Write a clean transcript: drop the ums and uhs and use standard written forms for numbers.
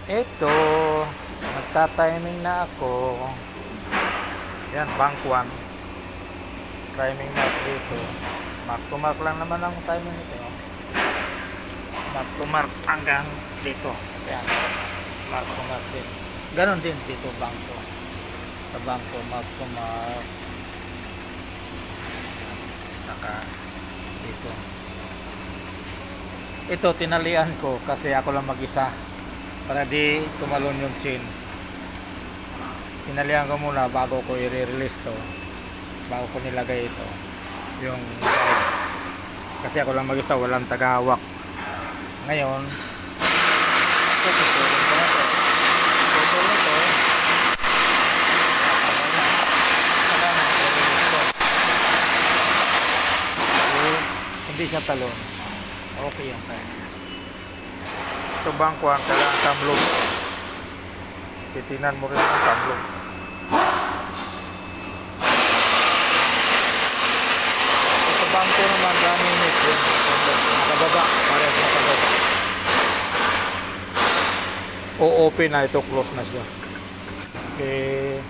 Ito, nagta-timing na ako. Yan, bank 1. Timing na ako dito. Mark to mark lang naman ang timing nito. Mark to mark hanggang dito. Yan, mark to mark din. Ganon din dito, bank to. Sa bank to, mark to mark. Saka dito. Ito, tinalian ko kasi ako lang mag-isa. Para di tumalon yung chain. Tinalian ko muna bago ko i-release to, bago ko nilagay ito yung guide. Kasi ako lang mag-isa, walang tagahawak ngayon. Ito, tutulong ko na to, tutulong ko saka na i-release to. Hindi siya talon, okay yan tayo. Ito bangkuhan, kailangan tamlog. Titinan mo rin ang tamlog. Ito bangko naman, running it yun. Nakababa, parehas nakababa. O open na ito, close na siya. Okay.